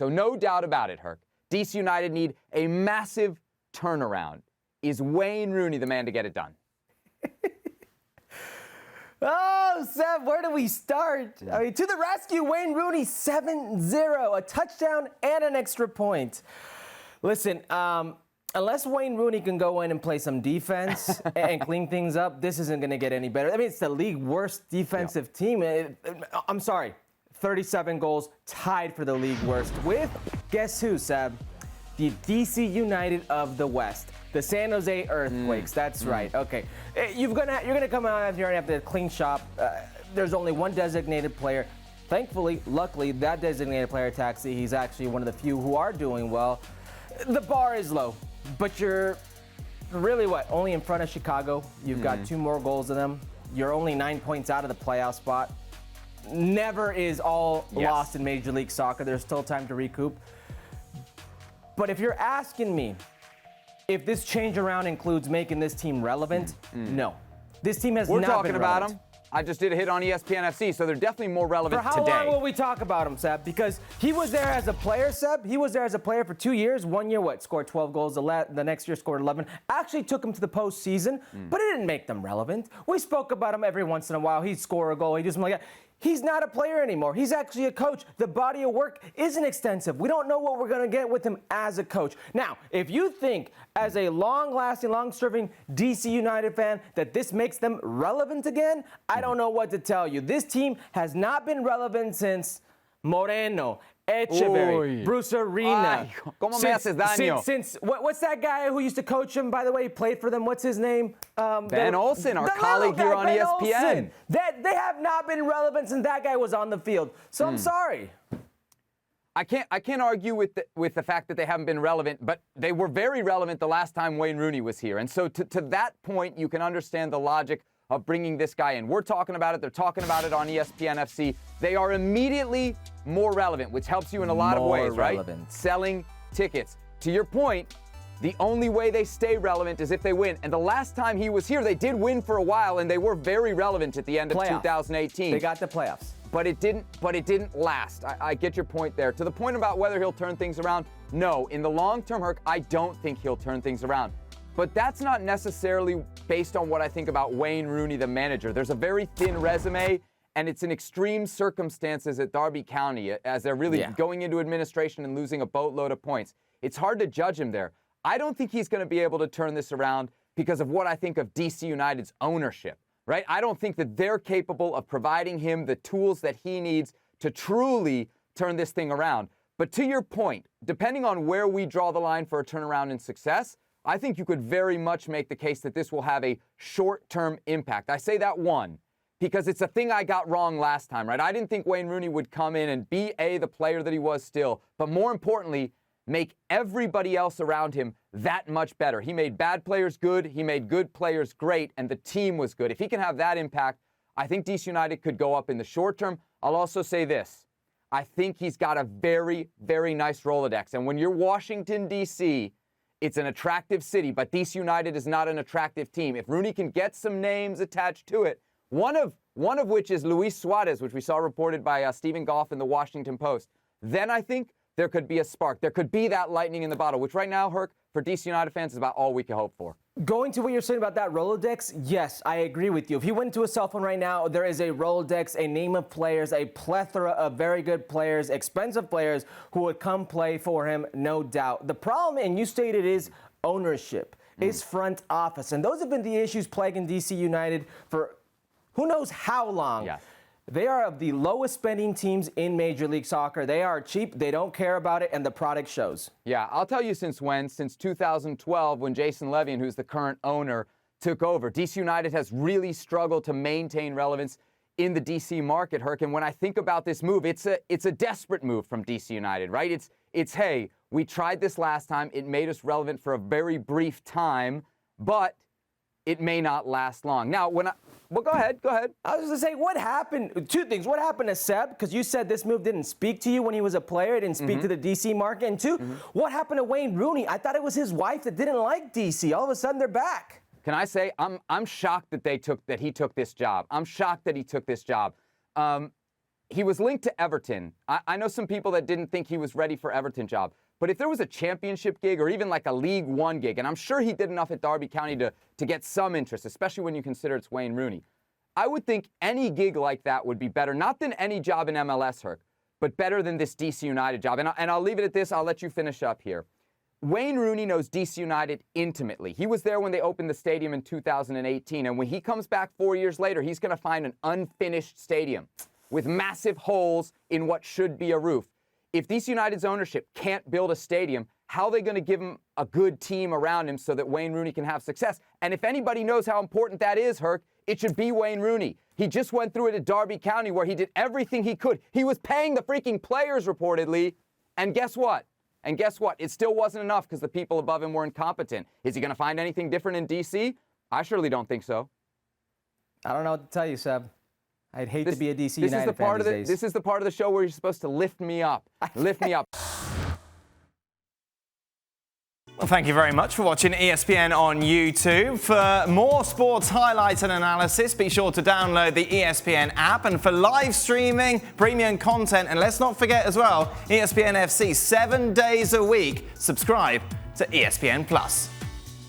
So no doubt about it, Herc. DC United need a massive turnaround. Is Wayne Rooney the man to get it done? Oh, Seb, where do we start? I mean, to the rescue, Wayne Rooney, 7-0, a touchdown and an extra point. Listen, unless Wayne Rooney can go in and play some defense and clean things up, this isn't going to get any better. I mean, it's the league worst defensive team. I'm sorry, 37 goals, tied for the league worst with, guess who, Seb? The DC United of the West. The San Jose Earthquakes, that's right. Okay, you're gonna come out here and have to clean shop. There's only one designated player. Thankfully, luckily, that designated player, Taxi, he's actually one of the few who are doing well. The bar is low, but you're really only in front of Chicago. You've got 2 more goals than them. You're only 9 points out of the playoff spot. Never is all lost in Major League Soccer. There's still time to recoup. But if you're asking me, if this change around includes making this team relevant, no. This team has not been relevant. We're talking about them. I just did a hit on ESPN FC, so they're definitely more relevant today. For how long will we talk about him, Seb? Because he was there as a player, Seb. He was there as a player for 2 years. 1 year, scored 12 goals. The next year scored 11. Actually took him to the postseason, but it didn't make them relevant. We spoke about him every once in a while. He'd score a goal. He'd do something like that. He's not a player anymore. He's actually a coach. The body of work isn't extensive. We don't know what we're going to get with him as a coach. Now, if you think, as a long-lasting, long-serving DC United fan, that this makes them relevant again, I don't know what to tell you. This team has not been relevant since Moreno, Echeverry, Bruce Arena. ¿Cómo me haces daño? Since what's that guy who used to coach him, by the way? He played for them. What's his name? Ben Olsen, our colleague here on ESPN. They have not been relevant since that guy was on the field. So I'm sorry. I can't argue with the fact that they haven't been relevant, but they were very relevant the last time Wayne Rooney was here. And so to that point, you can understand the logic of bringing this guy in. We're talking about it. They're talking about it on ESPN FC. They are immediately more relevant, which helps you in a lot of ways, right? Selling tickets. To your point, the only way they stay relevant is if they win. And the last time he was here, they did win for a while, and they were very relevant at the end of 2018. They got the playoffs. But it didn't last. I get your point there. To the point about whether he'll turn things around, no. In the long term, Herc, I don't think he'll turn things around. But that's not necessarily based on what I think about Wayne Rooney, the manager. There's a very thin resume, and it's in extreme circumstances at Derby County as they're really going into administration and losing a boatload of points. It's hard to judge him there. I don't think he's going to be able to turn this around because of what I think of DC United's ownership, right? I don't think that they're capable of providing him the tools that he needs to truly turn this thing around. But to your point, depending on where we draw the line for a turnaround in success, I think you could very much make the case that this will have a short-term impact. I say that one, because it's a thing I got wrong last time, right? I didn't think Wayne Rooney would come in and be, the player that he was still, but more importantly, make everybody else around him that much better. He made bad players good, he made good players great, and the team was good. If he can have that impact, I think DC United could go up in the short term. I'll also say this. I think he's got a very, very nice Rolodex. And when you're Washington, D.C., it's an attractive city, but DC United is not an attractive team. If Rooney can get some names attached to it, one of which is Luis Suarez, which we saw reported by Stephen Goff in the Washington Post, then I think there could be a spark. There could be that lightning in the bottle, which right now, Herc, for DC United fans is about all we can hope for. Going to what you're saying about that Rolodex, yes, I agree with you. If you went to a cell phone right now, there is a Rolodex, a name of players, a plethora of very good players, expensive players who would come play for him, no doubt. The problem, and you stated, is ownership, is front office. And those have been the issues plaguing DC United for who knows how long. Yeah. They are of the lowest spending teams in Major League Soccer. They are cheap, they don't care about it, and the product shows. Yeah, I'll tell you since when. Since 2012, when Jason Levian, who's the current owner, took over. DC United has really struggled to maintain relevance in the DC market, Herc. And when I think about this move, it's a desperate move from DC United, right? It's hey, we tried this last time. It made us relevant for a very brief time, but it may not last long. Now, well, go ahead. I was going to say, what happened? Two things. What happened to Seb? Because you said this move didn't speak to you when he was a player. It didn't speak to the DC market. And two, what happened to Wayne Rooney? I thought it was his wife that didn't like DC. All of a sudden, they're back. Can I say, I'm shocked that he took this job. I'm shocked that he took this job. he was linked to Everton. I know some people that didn't think he was ready for Everton job. But if there was a championship gig or even like a League One gig, and I'm sure he did enough at Derby County to get some interest, especially when you consider it's Wayne Rooney, I would think any gig like that would be better, not than any job in MLS, Herc, but better than this DC United job. And I'll leave it at this. I'll let you finish up here. Wayne Rooney knows DC United intimately. He was there when they opened the stadium in 2018. And when he comes back 4 years later, he's going to find an unfinished stadium with massive holes in what should be a roof. If DC United's ownership can't build a stadium, how are they going to give him a good team around him so that Wayne Rooney can have success? And if anybody knows how important that is, Herc, it should be Wayne Rooney. He just went through it at Derby County where he did everything he could. He was paying the freaking players, reportedly. And guess what? It still wasn't enough because the people above him were incompetent. Is he going to find anything different in D.C.? I surely don't think so. I don't know what to tell you, Seb. I'd hate to be a DC United fan these days. This is the part of the show where you're supposed to lift me up. Lift me up. Well, thank you very much for watching ESPN on YouTube. For more sports highlights and analysis, be sure to download the ESPN app. And for live streaming, premium content, and let's not forget as well, ESPN FC 7 days a week. Subscribe to ESPN Plus.